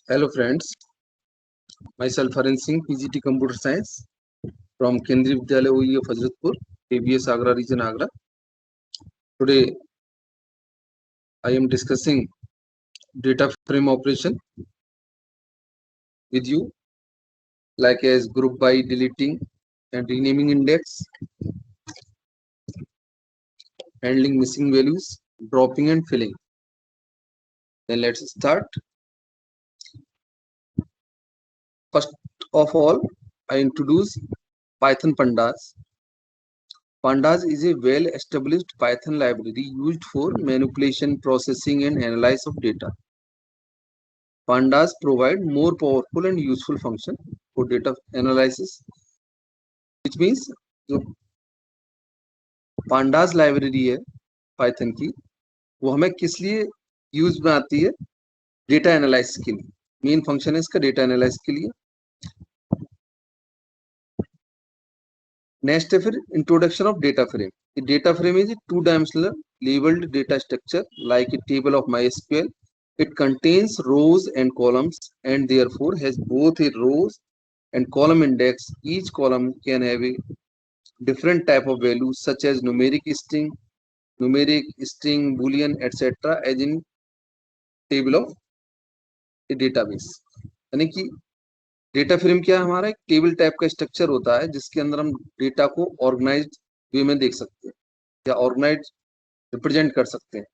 Hello friends, myself Haran Singh, PGT Computer Science from Kendriya Vidyalaya OE of Hazratpur, ABS Agra region Agra. Today I am discussing data frame operation with you, like as group by deleting and renaming index, handling missing values, dropping and filling. Then let's start. First of all, I introduce Python Pandas. Pandas is a well-established Python library used for manipulation, processing and analysis of data. Pandas provide more powerful and useful function for data analysis, which means जो Pandas library है Python की, वो हमें किस लिए use में आती है? डेटा एनालिसिस के लिए. मेन फंक्शन है इसका डेटा एनालिसिस के लिए. नेक्स्ट है फिर introduction of data frame. Data frame is two dimensional labelled data structure like a table of MySQL. It contains rows and columns and therefore has both a rows and column index. Each column can have a different type of value such as numeric string, boolean, etc. as in table of a database. यानी कि data frame क्या है? हमारा एक table type का structure होता है जिसके अंदर हम डेटा को ऑर्गेनाइज्ड वे में देख सकते हैं या ऑर्गेनाइज्ड रिप्रेजेंट कर सकते हैं.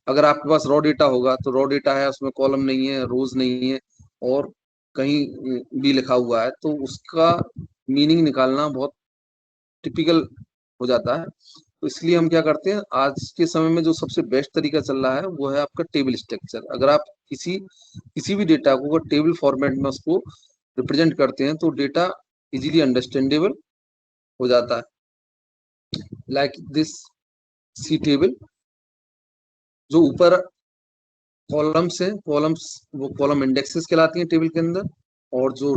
अगर आपके पास रॉ डेटा होगा तो रॉ डेटा है, उसमें कॉलम नहीं है, रोज नहीं है और कहीं भी लिखा हुआ है, तो उसका मीनिंग निकालना बहुत टिपिकल हो जाता है. तो इसलिए हम क्या करते हैं, आज के समय में जो सबसे बेस्ट तरीका चल रहा है वो है आपका टेबल स्ट्रक्चर. अगर आप किसी भी डेटा को अगर टेबल फॉर्मेट में उसको रिप्रेजेंट करते हैं तो डेटा इजीली अंडरस्टैंडेबल हो जाता है. लाइक दिस सी टेबल, जो ऊपर कॉलम्स हैं, कॉलम्स वो कॉलम इंडेक्सेस कहलाती हैं टेबल के अंदर, और जो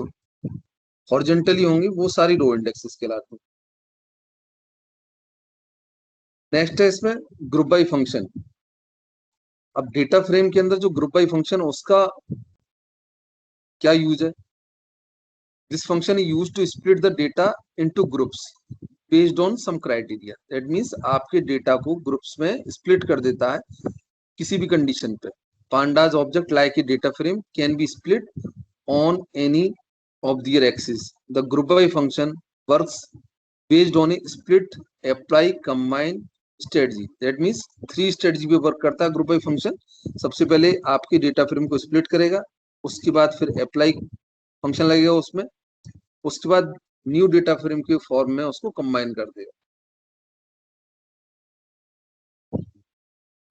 हॉरिजॉन्टली होंगी वो सारी रो इंडेक्सेस कहलाती हैं. नेक्स्ट है इसमें ग्रुप बाय फंक्शन. अब डेटा फ्रेम के अंदर जो ग्रुप बाय फंक्शन उसका क्या यूज है? This function is used to split the data into groups based on some criteria. That means आपके डेटा को ग्रुप्स में स्प्लिट कर देता है किसी भी कंडीशन पे. Pandas object like a data frame can be split on any of their axes. The group by function works based on a split, apply, combine strategy. That means 3 strategy पे work करता है group by function. सबसे पहले आपके data frame को split करेगा, उसके बाद फिर अप्लाई फंक्शन लगेगा उसमें, उसके बाद न्यू डेटा फ्रेम के फॉर्म में उसको कंबाइन कर देगा,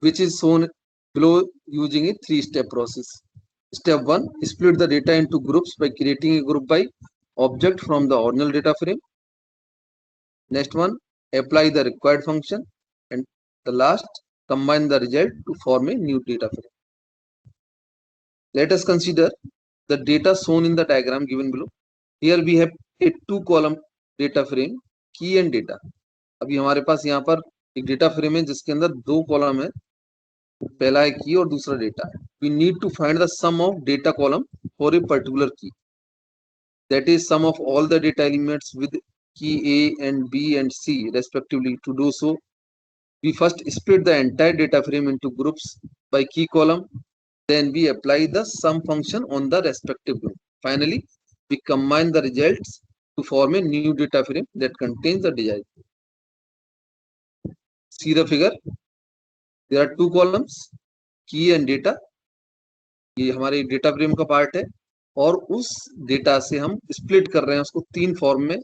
which is shown below using a 3-step process. Step 1, split the data into groups by creating a group by object from the original data frame. Next one, apply the required function, and the last, combine the result to form a new data frame. Let us consider the data shown in the diagram given below. Here we have a 2-column data frame, key and data. अभी हमारे पास यहाँ पर एक data frame है जिसके अंदर 2 column है, पहला है की और दूसरा डेटा है. We need to find the sum of data column for a particular key. That is sum of all the data elements with key A and B and C respectively. To do so, we first split the entire data frame into groups by key column. Then we apply the sum function on the respective group. Finally, we combine the results to form a new data frame that contains the desired. See the figure. There are 2 columns, key and data. ये हमारे data frame का part है और उस data से हम split कर रहे हैं उसको 3 फॉर्म में,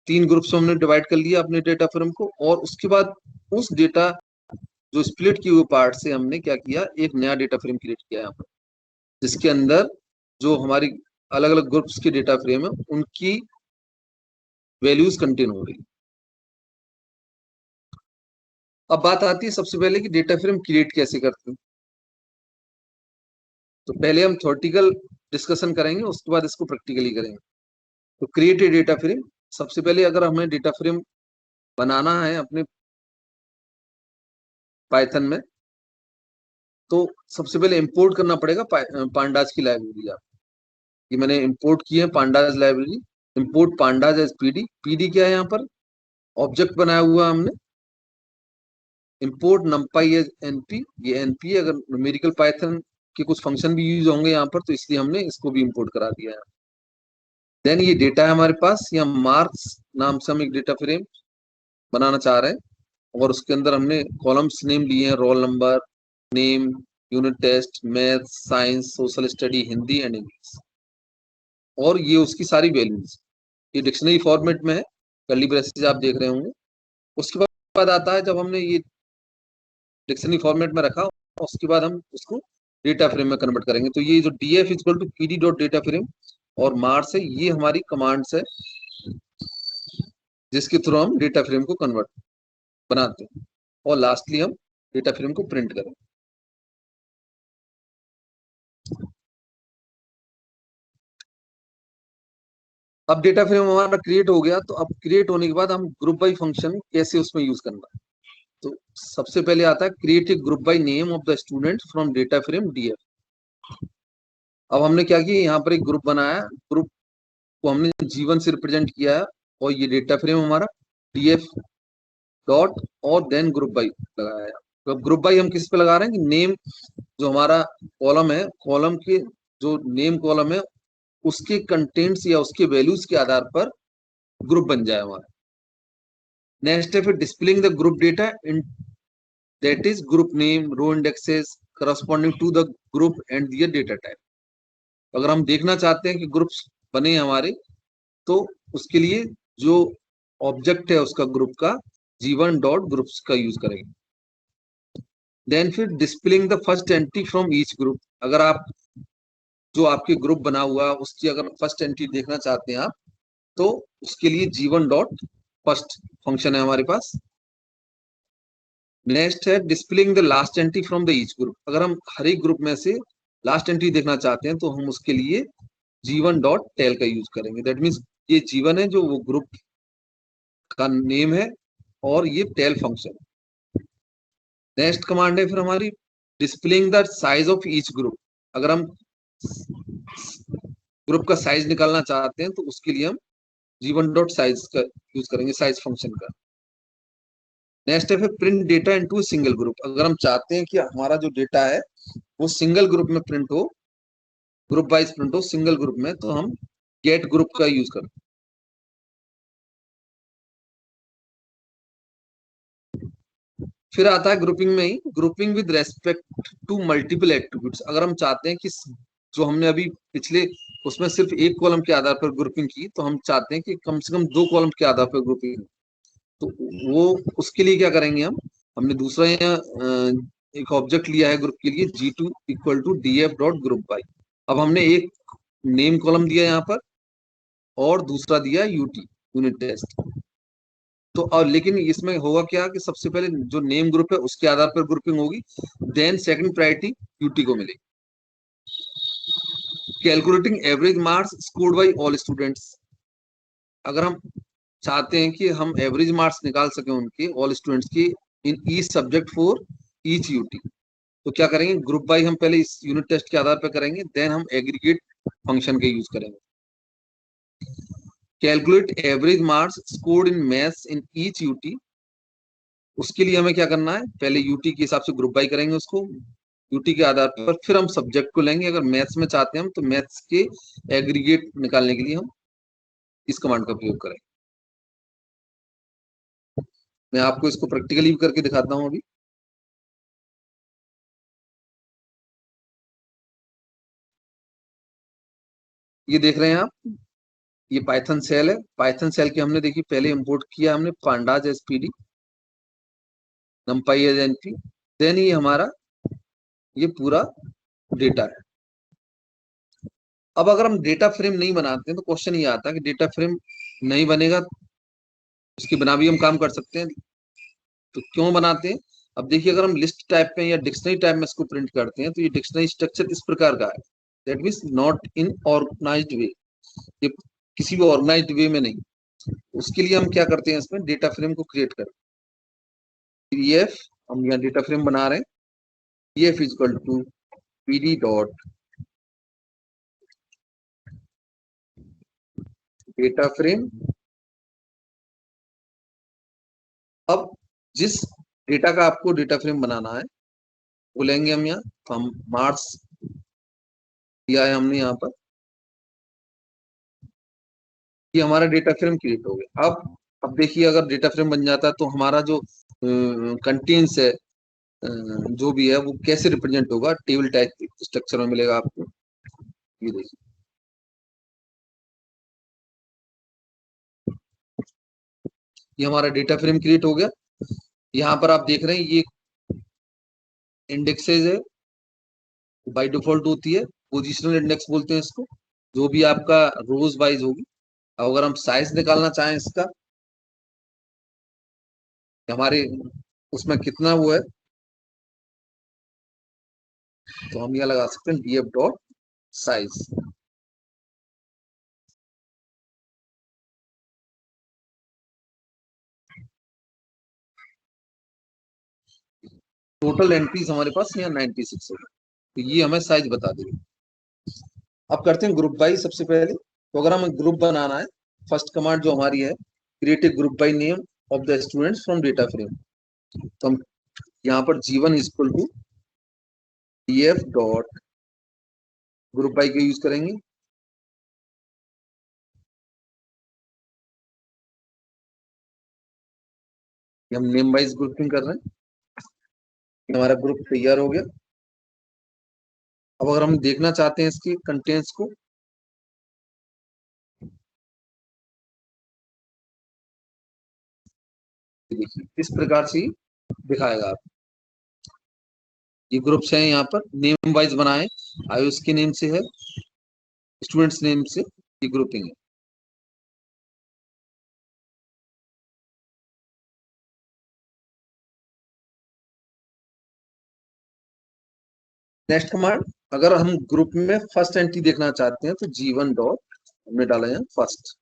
3 ग्रुप्स में हमने डिवाइड कर लिया अपने डेटा फ्रेम को. और उसके बाद उस डेटा जो स्प्लिट किए हुए पार्ट से हमने क्या किया, एक नया डेटा फ्रेम क्रिएट किया यहाँ पर, जिसके अंदर जो हमारी अलग अलग ग्रुप्स के डेटा फ्रेम है उनकी वैल्यूज कंटेन हो रही. अब बात आती है सबसे पहले कि डेटा फ्रेम क्रिएट कैसे करते हैं. तो पहले हम थ्योरेटिकल डिस्कशन करेंगे, उसके बाद इसको प्रैक्टिकली करेंगे. तो क्रिएट ए डेटा फ्रेम. सबसे पहले अगर हमें डेटा फ्रेम बनाना है अपने पाइथन में, तो सबसे पहले इंपोर्ट करना पड़ेगा पांडाज की लाइब्रेरी। आप ये मैंने इंपोर्ट की है pandas library. Import pandas as PD. PD क्या है, यहाँ पर ऑब्जेक्ट बनाया हुआ हमने। Import numpy as NP. ये एनपी, अगर न्यूमेरिकल पाइथन के कुछ फंक्शन भी यूज होंगे यहाँ पर, तो इसलिए हमने इसको भी इंपोर्ट करा दिया है। देन ये डेटा है हमारे पास, या मार्क्स नाम से हम एक डेटा फ्रेम बनाना चाह रहे हैं, और उसके अंदर हमने कॉलम्स नेम लिए हैं, roll number, name, unit test, math, science, social study, Hindi and English, और ये उसकी सारी वैल्यूज। ये डिक्शनरी फॉर्मेट में है, कर्ली ब्रेसेस आप देख रहे होंगे। उसके बाद आता है, जब हमने ये डिक्शनरी फॉर्मेट में रखा, उसके बाद हम उसको डेटा फ्रेम में कन्वर्ट करेंगे। तो ये जो df equal to pd dot data frame और मार्क्स है, ये हमारी कमांड्स है जिसके थ्रू हम डेटा फ्रेम को कन्वर्ट बनाते हैं, और लास्टली हम डेटा फ्रेम को प्रिंट करें। अब डेटा फ्रेम हमारा क्रिएट हो गया, तो अब क्रिएट होने के बाद हम ग्रुप बाई फंक्शन कैसे उसमें यूज करना है। तो सबसे पहले आता है create a group by name of the student from data frame df। अब हमने क्या किया, यहाँ पर एक ग्रुप बनाया, ग्रुप को हमने जीवन से रिप्रेजेंट किया है, और ये डेटा फ्रेम हमारा df डॉट और देन ग्रुप बाई लगाया है। तो ग्रुप बाई हम किस पे लगा रहे हैं कि नेम जो हमारा कॉलम है, कॉलम के जो नेम कॉलम है उसके कंटेंट्स या उसके वैल्यूज के आधार पर ग्रुप बन जाए हमारा। नेक्स्ट है फिर displaying the group data in that is group name, row indexes corresponding to the group and their data type. अगर हम देखना चाहते हैं कि ग्रुप्स बने हमारे, तो उसके लिए जो ऑब्जेक्ट है उसका ग्रुप का g1 डॉट ग्रुप्स का यूज करेंगे। देन फिर displaying the first entry from each group. अगर आप जो आपके ग्रुप बना हुआ है उसकी अगर फर्स्ट एंट्री देखना चाहते हैं आप, तो उसके लिए g1 डॉट फर्स्ट फंक्शन है हमारे पास। नेक्स्ट है displaying the last entry from the each group. अगर हम हर एक ग्रुप में से लास्ट एंट्री देखना चाहते हैं, तो हम उसके लिए g1 डॉट टेल का यूज करेंगे। दैट मीन्स ये g1 है जो वो ग्रुप का नेम है, और ये टेल फंक्शन। नेक्स्ट कमांड है फिर हमारी displaying the size of each group. अगर हम ग्रुप का साइज निकालना चाहते हैं, तो उसके लिए हम g1 डॉट साइज का यूज करेंगे, साइज फंक्शन का। नेक्स्ट है फिर print data into single group. अगर हम चाहते हैं कि हमारा जो डेटा है वो सिंगल ग्रुप में प्रिंट हो, ग्रुप वाइज प्रिंट हो सिंगल ग्रुप में, तो हम गेट ग्रुप का यूज करते हैं। फिर आता है ग्रुपिंग में ही, grouping with respect to multiple attributes. अगर हम चाहते हैं कि जो हमने अभी पिछले उसमें सिर्फ एक कॉलम के आधार पर ग्रुपिंग की, तो हम चाहते हैं कि कम से कम दो कॉलम के आधार पर ग्रुपिंग। तो वो उसके लिए क्या करेंगे, हम हमने दूसरा यहाँ एक ऑब्जेक्ट लिया है ग्रुप के लिए, g2 equal to df dot group by. अब हमने एक नेम कॉलम दिया यहाँ पर, और दूसरा दिया यूटी, यूनिट टेस्ट। तो और लेकिन इसमें होगा क्या कि सबसे पहले जो नेम ग्रुप है उसके आधार पर ग्रुपिंग होगी, देन सेकंड प्रायोरिटी यूटी को मिलेगी। Calculating average marks scored by all students. अगर हम चाहते हैं कि हम एवरेज मार्क्स निकाल सकें उनके ऑल स्टूडेंट्स की इन each subject for each UT, तो क्या करेंगे, ग्रुप बाई हम पहले इस यूनिट टेस्ट के आधार पर करेंगे, देन हम एग्रीगेट फंक्शन का यूज करेंगे। Calculate average marks scored in maths in each UT. उसके लिए हमें क्या करना है, पहले यूटी के हिसाब से ग्रुप बाई करेंगे उसको, यूटी के आधार पर फिर हम सब्जेक्ट को लेंगे। अगर मैथ्स में चाहते हैं हम, तो मैथ्स के एग्रीगेट निकालने के लिए हम इस कमांड का प्रयोग करें। मैं आपको इसको प्रैक्टिकली भी करके दिखाता हूं अभी। ये देख रहे हैं आप, ये पाइथन सेल है। पाइथन सेल के हमने देखिए पहले इंपोर्ट किया हमने pandas as PD, numpy as NP, then ये हमारा ये पूरा डेटा है। अब अगर हम डेटा फ्रेम नहीं बनाते हैं, तो क्वेश्चन ये आता है कि डेटा फ्रेम नहीं बनेगा, उसके बिना भी हम काम कर सकते हैं, तो क्यों बनाते हैं। अब देखिए, अगर हम लिस्ट टाइप में या डिक्शनरी टाइप में इसको प्रिंट करते हैं, तो ये डिक्शनरी स्ट्रक्चर इस प्रकार का है, that means not in organised way, ये किसी भी ऑर्गेनाइज्ड वे में नहीं। उसके लिए हम क्या करते हैं, इसमें डेटा फ्रेम को क्रिएट करते हैं। पीडीएफ हम यहाँ डेटा फ्रेम बना रहे हैं, EF is equal to PD dot data frame. अब जिस डेटा का आपको डेटा फ्रेम बनाना है बोलेंगे हम यहाँ, तो हम मार्क्स दिया है हमने यहाँ पर, ये हमारा डेटा फ्रेम क्रिएट हो गया। अब देखिए अगर डेटा फ्रेम बन जाता है तो हमारा जो कंटेंट्स है, जो भी है वो कैसे रिप्रेजेंट होगा, टेबल टाइप स्ट्रक्चर में मिलेगा आपको। ये देखिए ये हमारा डेटा फ्रेम क्रिएट हो गया। यहाँ पर आप देख रहे हैं ये इंडेक्सेस है, बाय डिफॉल्ट होती है, पोजिशनल इंडेक्स बोलते हैं इसको, जो भी आपका रोज वाइज होगी। अब अगर हम साइज निकालना चाहें इसका, हमारे उसमें कितना वो है, तो हम यहाँ लगा सकते हैं df dot size. Total entries हमारे पास यहाँ 96 है, तो ये हमें साइज बता देगी। अब करते हैं ग्रुप बाई। सबसे पहले तो अगर हमें ग्रुप बनाना है, फर्स्ट कमांड जो हमारी है, create a group by name of the students from data frame. तो हम यहाँ पर G1 is equal to df dot group by का यूज करेंगे। हम नेम वाइज ग्रुपिंग कर रहे हैं, हमारा ग्रुप तैयार हो गया। अब अगर हम देखना चाहते हैं इसके कंटेंट्स को, देखिए इस प्रकार से दिखाएगा आप। ये ग्रुप्स हैं यहाँ पर नेम वाइज बनाए, आयुष के नेम से है, स्टूडेंट्स नेम से ये ग्रुपिंग है। नेक्स्ट कमांड, अगर हम ग्रुप में फर्स्ट एंट्री देखना चाहते हैं तो G1 डॉट हमने डाला है फर्स्ट।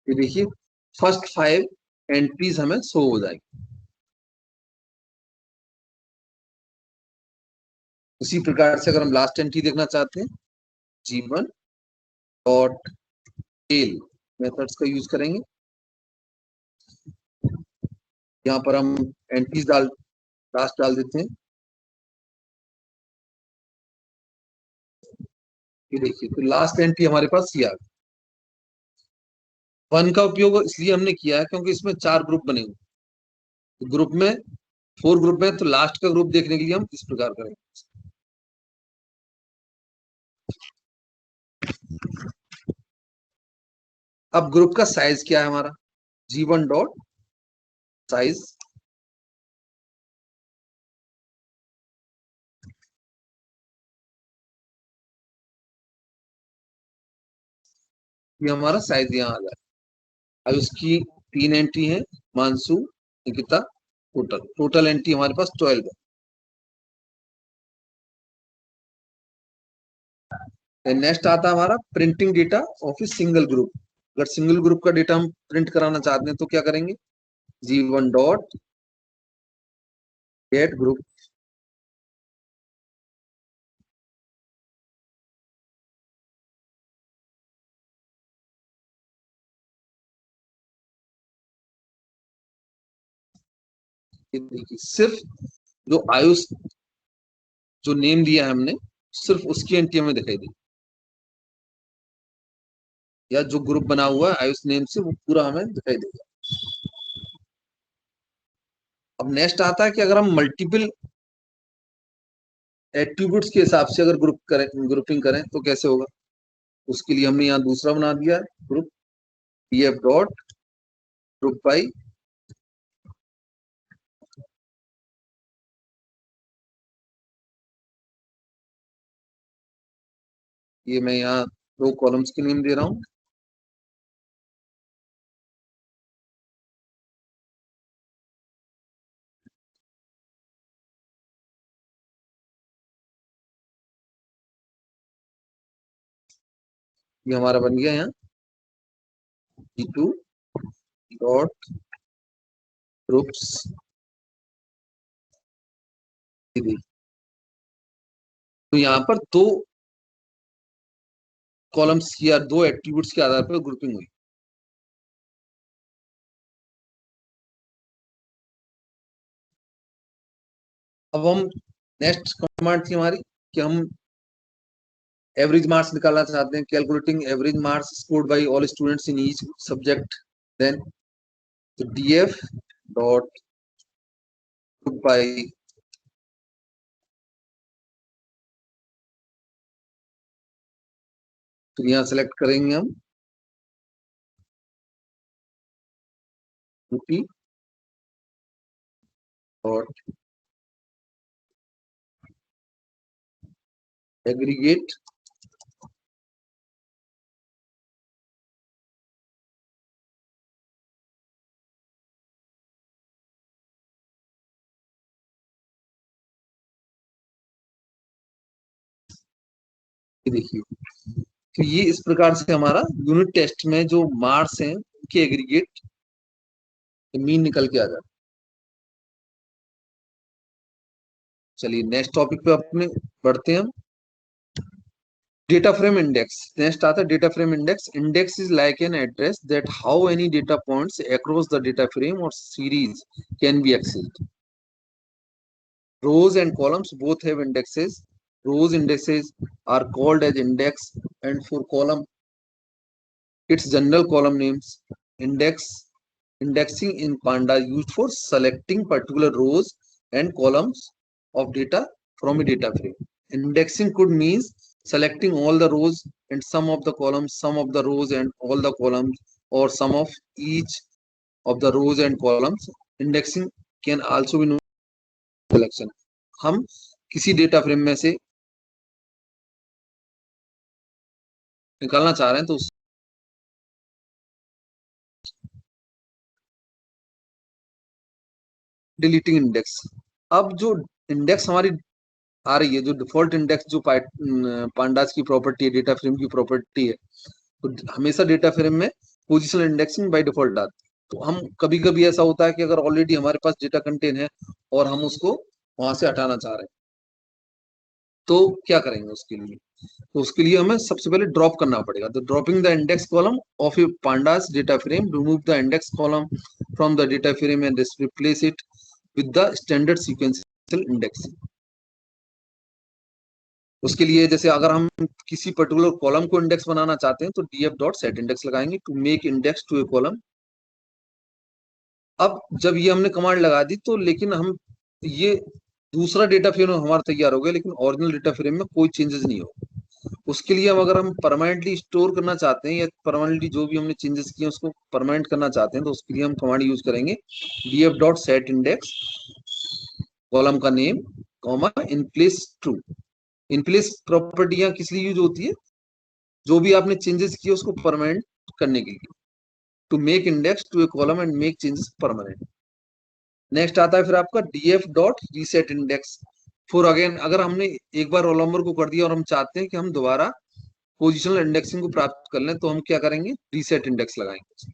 ये देखिए फर्स्ट 5 एंट्रीज हमें शो हो जाएगी। उसी प्रकार से अगर हम लास्ट एंट्री देखना चाहते हैं, G1 डॉट टेल मेथड्स का यूज करेंगे। यहाँ पर हम एंट्रीज लास्ट डाल देते हैं। ये देखिए तो लास्ट एंट्री हमारे पास ये आ गई। 1 का उपयोग इसलिए हमने किया है क्योंकि इसमें 4 ग्रुप बने हुए, तो ग्रुप में 4 ग्रुप में, तो लास्ट का ग्रुप देखने के लिए हम इस प्रकार करेंगे। अब ग्रुप का साइज क्या है हमारा, G1 डॉट साइज। ये हमारा साइज यहाँ आ जाए। अब इसकी 3 एंट्री है, मानसू, निकिता, टोटल टोटल एंट्री हमारे पास 12 है। नेक्स्ट आता है हमारा printing data of a single group. अगर सिंगल ग्रुप का डेटा हम प्रिंट कराना चाहते हैं तो क्या करेंगे, G1 डॉट गेट ग्रुप। देखिए सिर्फ जो आयुष जो नेम दिया है हमने, सिर्फ उसकी एंट्री हमें दिखाई दी, या जो ग्रुप बना हुआ है आयुष नेम से वो पूरा हमें दिखाई देगा। अब नेक्स्ट आता है कि अगर हम मल्टीपल एट्रीब्यूट्स के हिसाब से अगर ग्रुपिंग करें तो कैसे होगा। उसके लिए हमने यहाँ दूसरा बना दिया है group, pf dot group by. ये मैं यहाँ 2 कॉलम्स के नेम दे रहा हूँ। ये हमारा बन गया यहाँ G2 डॉट ग्रुप्स, तो यहाँ पर दो कॉलम्स या दो एट्रीब्यूट्स के आधार पर ग्रुपिंग हुई। अब हम नेक्स्ट कमांड थी हमारी कि हम एवरेज मार्क्स निकालना चाहते हैं, calculating average marks scored by all students in each subject. Then तो df डॉट बाय, तो यहाँ सेलेक्ट करेंगे हम यूपी डॉट एग्रीगेट देखिए, तो ये इस प्रकार से हमारा यूनिट टेस्ट में जो मार्क्स हैं उनके एग्रीगेट मीन निकल के आ जाए। चलिए नेक्स्ट टॉपिक पे अपने बढ़ते हैं हम। डेटा फ्रेम इंडेक्स, नेक्स्ट आता है data frame index. Index is like an address that how any data points across the data frame और series can be accessed. Rows and columns both have indexes. Rows indices are called as index, and for column its general column names. Indexing in Panda used for selecting particular rows and columns of data from a data frame. Indexing could means selecting all the rows and some of the columns, some of the rows and all the columns, or some of each of the rows and columns. Indexing can also be known as selection. हम किसी data frame में से निकालना चाह रहे हैं तो deleting index. अब जो इंडेक्स हमारी आ रही है, जो डिफॉल्ट इंडेक्स जो पांडास की प्रॉपर्टी है, डेटा फ्रेम की प्रॉपर्टी है, तो हमेशा डेटा फ्रेम में पोजिशनल इंडेक्सिंग बाय डिफॉल्ट आती है। तो हम कभी कभी ऐसा होता है कि अगर ऑलरेडी हमारे पास डेटा कंटेन है और हम उसको वहां से हटाना चाह रहे हैं तो क्या करेंगे उसके लिए? तो उसके लिए हमें सबसे पहले ड्रॉप करना पड़ेगा। तो dropping the index column of a pandas data frame, remove the index column from the data frame and replace it with the standard sequential indexing. उसके लिए जैसे अगर हम किसी पर्टिकुलर कॉलम को इंडेक्स बनाना चाहते हैं तो df डॉट सेट इंडेक्स लगाएंगे to make index to a column. अब जब ये हमने कमांड लगा दी तो लेकिन हम ये दूसरा डेटा फ्रेम हमारा तैयार हो गया, लेकिन ओरिजिनल डेटा फ्रेम में कोई चेंजेस नहीं हो। उसके लिए हम अगर हम परमानेंटली स्टोर करना चाहते हैं या परमानेंटली जो भी हमने चेंजेस किए उसको परमानेंट करना चाहते हैं तो उसके लिए हम कमांड यूज करेंगे df dot set index column का name comma in place true. In place प्रॉपर्टियां किस लिए यूज होती है? जो भी आपने चेंजेस किए उसको परमानेंट करने के लिए, to make index to a column and make changes permanent. Next आता है फिर आपका df dot reset index for again. अगर हमने एक बार रोल नंबर को कर दिया और हम चाहते हैं कि हम दोबारा पोजिशनल इंडेक्सिंग को प्राप्त कर लें तो हम क्या करेंगे? रीसेट इंडेक्स लगाएंगे।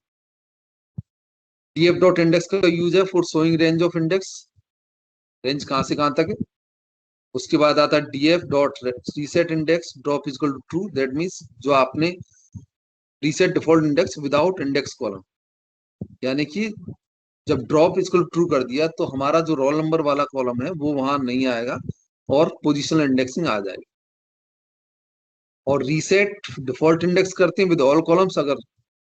df डॉट इंडेक्स का यूज है for showing range of index, range कहां से कहां तक है। उसके बाद आता है df dot reset index drop is equal to true, that means जो आपने reset default index without index column, यानी कि जब ड्रॉप इज इक्वल ट्रू कर दिया तो हमारा जो रोल नंबर वाला कॉलम है वो वहां नहीं आएगा और पोजिशनल इंडेक्सिंग आ जाएगी। और रीसेट डिफॉल्ट इंडेक्स करते हैं विद ऑल कॉलम्स, अगर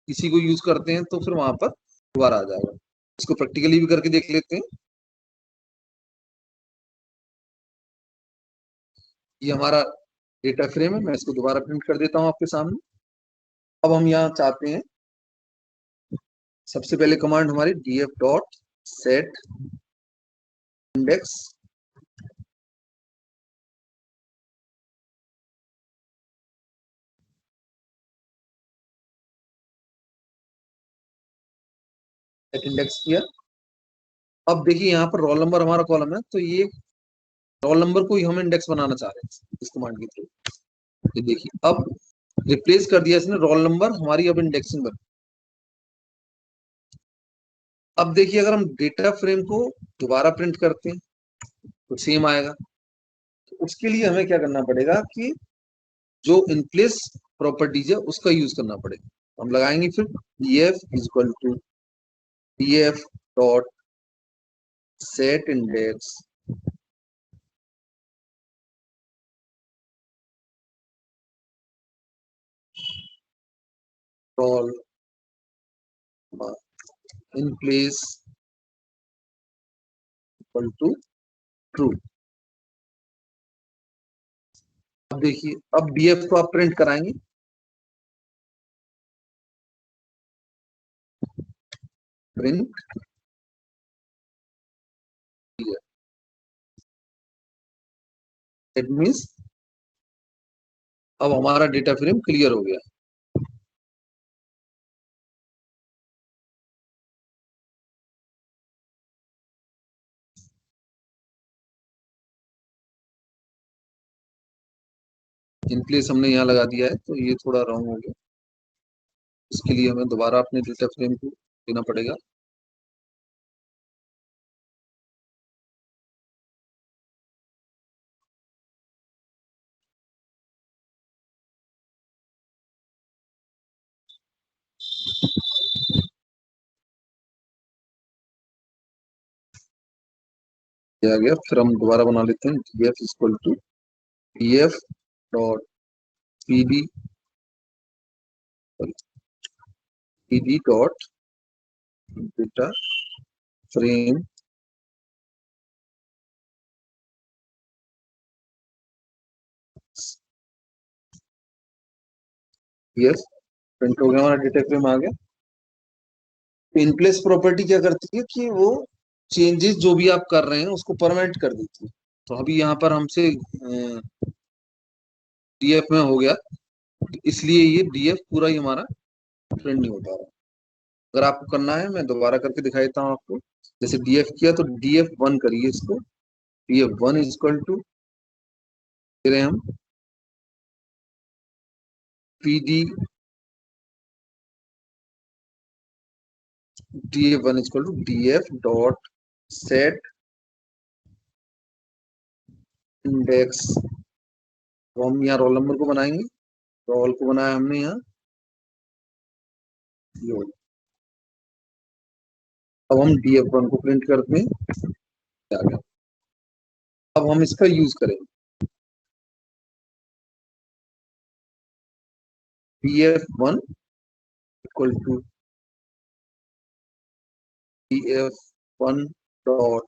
किसी को यूज करते हैं तो फिर वहां पर दोबारा आ जाएगा। इसको प्रैक्टिकली भी करके देख लेते हैं। ये हमारा डेटा फ्रेम है, मैं इसको दोबारा प्रिंट कर देता हूं आपके सामने। अब हम यहाँ चाहते हैं सबसे पहले कमांड हमारी df dot set index set index किया। अब देखिए यहाँ पर रोल नंबर हमारा कॉलम है, तो ये रोल नंबर को ही हम इंडेक्स बनाना चाह रहे हैं इस कमांड के थ्रू। ये देखिए अब रिप्लेस कर दिया इसने रोल नंबर, हमारी अब इंडेक्सिंग बन। अब देखिए अगर हम डेटा फ्रेम को दोबारा प्रिंट करते हैं तो सेम आएगा। तो उसके लिए हमें क्या करना पड़ेगा कि जो इनप्लेस प्रॉपर्टीज है उसका यूज करना पड़ेगा। हम लगाएंगे फिर df is equal to df dot set index call in place equal to true. अब देखिए अब df को आप प्रिंट कराएंगे, प्रिंट इट मीन्स अब हमारा डेटा फ्रेम क्लियर हो गया। इन प्लेस हमने यहाँ लगा दिया है तो ये थोड़ा रॉन्ग हो गया, इसके लिए हमें दोबारा अपने डेटा फ्रेम को देना पड़ेगा। ये आ गया, फिर हम दोबारा बना लेते हैं df equal to df dot pd pd dot data frame yes, print हो गया, हमारा डेटा फ्रेम आ गया। इनप्लेस प्रॉपर्टी क्या करती है कि वो चेंजेस जो भी आप कर रहे हैं उसको परमानेंट कर देती है। तो अभी यहाँ पर हमसे डीएफ में हो गया, इसलिए ये डीएफ पूरा ही हमारा प्रिंट नहीं हो पा रहा। अगर आपको करना है मैं दोबारा करके दिखा देता हूँ आपको। जैसे डीएफ किया तो डीएफ वन करिए इसको, DF one is equal to फिर हम PD DF one is equal to DF dot set index. तो हम यहाँ रोल नंबर को बनाएंगे, रोल को बनाया हमने यहाँ ये। अब हम डीएफ वन को प्रिंट करते हैं, आ गया। अब हम इसका यूज करेंगे DF one equal to DF one dot,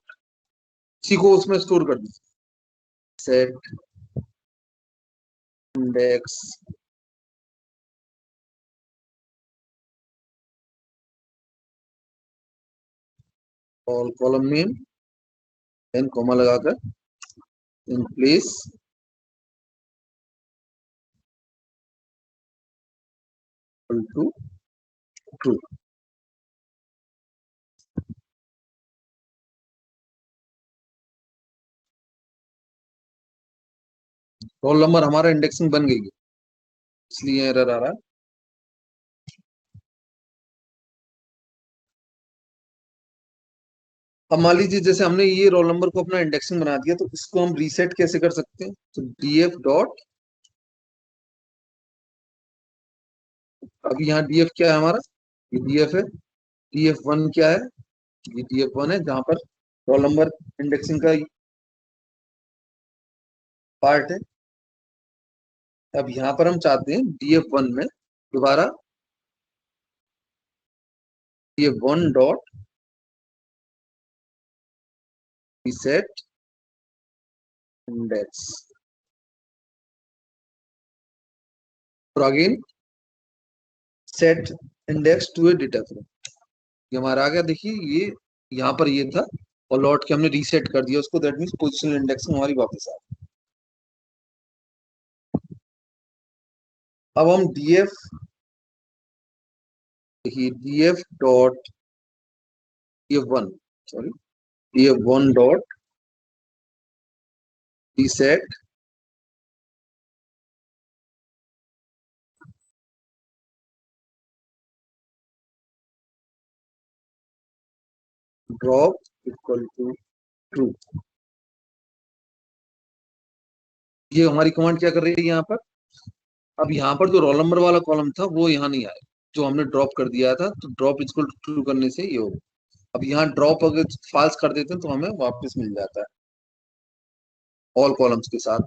इसी को उसमें स्टोर कर दीजिए, सेट इंडेक्स और कॉलम नेम देन कॉमा लगाकर in place equal to true. Roll number हमारा इंडेक्सिंग बन गई है, इसलिए एरर आ रहा है। अब मान लीजिए जैसे हमने ये रोल नंबर को अपना इंडेक्सिंग बना दिया तो इसको हम रीसेट कैसे कर सकते हैं। तो डीएफ डॉट, अभी यहाँ डीएफ क्या है हमारा, ये डीएफ है। डीएफ वन क्या है, ये डीएफ वन है जहां पर रोल नंबर इंडेक्सिंग का पार्ट है। अब यहाँ पर हम चाहते हैं डीएफ वन में दोबारा DF one dot reset index और again set index to a data frame. ये हमारा आ गया, देखिए ये यहाँ पर ये था और लौट के हमने रीसेट कर दिया उसको, दैट मीन्स पोजिशनल इंडेक्सिंग हमारी वापस आ गई। अब हम डीएफ, देखिए DF dot DF one, sorry DF one dot reset drop equal to true. ये हमारी कमांड क्या कर रही है यहाँ पर? अब यहाँ पर जो रोल नंबर वाला कॉलम था वो यहाँ नहीं आया, जो हमने ड्रॉप कर दिया था, तो ड्रॉप इक्वल टू ट्रू करने से ये होगा। अब यहाँ ड्रॉप अगर फाल्स कर देते हैं तो हमें वापस मिल जाता है ऑल कॉलम्स के साथ।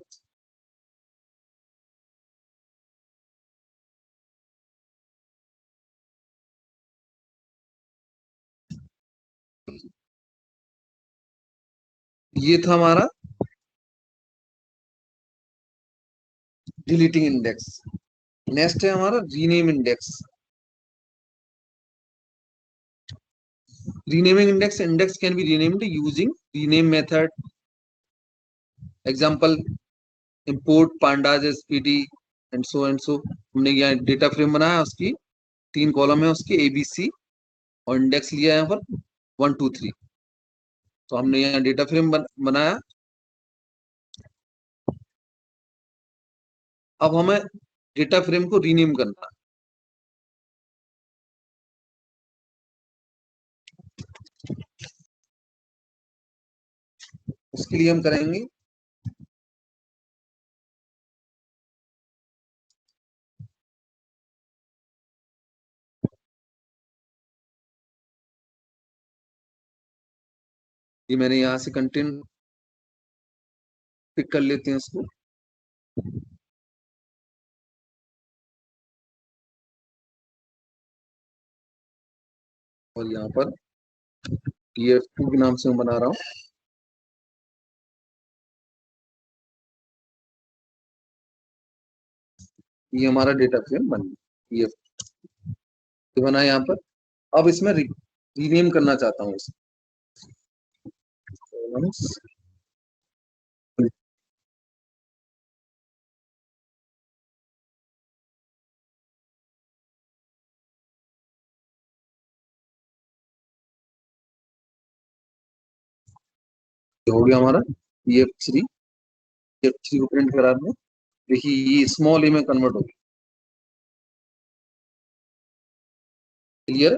ये था हमारा डिलीटिंग इंडेक्स। नेक्स्ट है हमारा rename index. Renaming index, index can be renamed using rename method. Example import pandas spd and so. हमने यहाँ डेटा फ्रेम बनाया, उसकी 3 कॉलम है, उसके एबीसी, और इंडेक्स लिया है यहाँ पर 1 2 3। तो हमने यहाँ डेटा फ्रेम बनाया। अब हमें डेटा फ्रेम को रीनेम करना है। उसके लिए हम करेंगे ये, मैंने यहाँ से कंटेंट पिक कर लेते हैं इसको। और यहाँ पर tf2 के नाम से मैं बना रहा हूँ। ये हमारा डेटा फ्रेम बन गया, tf2 बना है यहाँ पर। अब इसमें रीनेम करना चाहता हूँ इसे। हो गया हमारा tf3। tf3 को प्रिंट करा दें। देखिए ये स्मॉल ए में कन्वर्ट हो गया। क्लियर?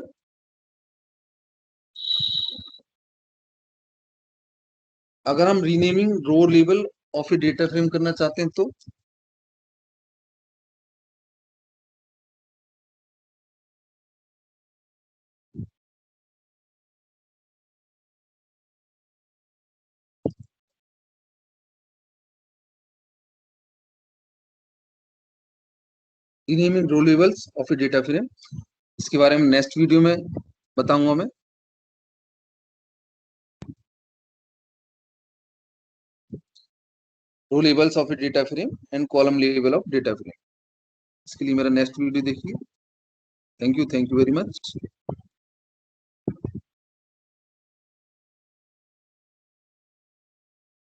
अगर हम renaming row level of a data frame करना चाहते हैं तो renaming row levels of a data frame, इसके बारे में नेक्स्ट वीडियो में बताऊंगा मैं। Row levels of a data frame and column level of data frame, इसके लिए मेरा नेक्स्ट वीडियो देखिए। Thank you very much.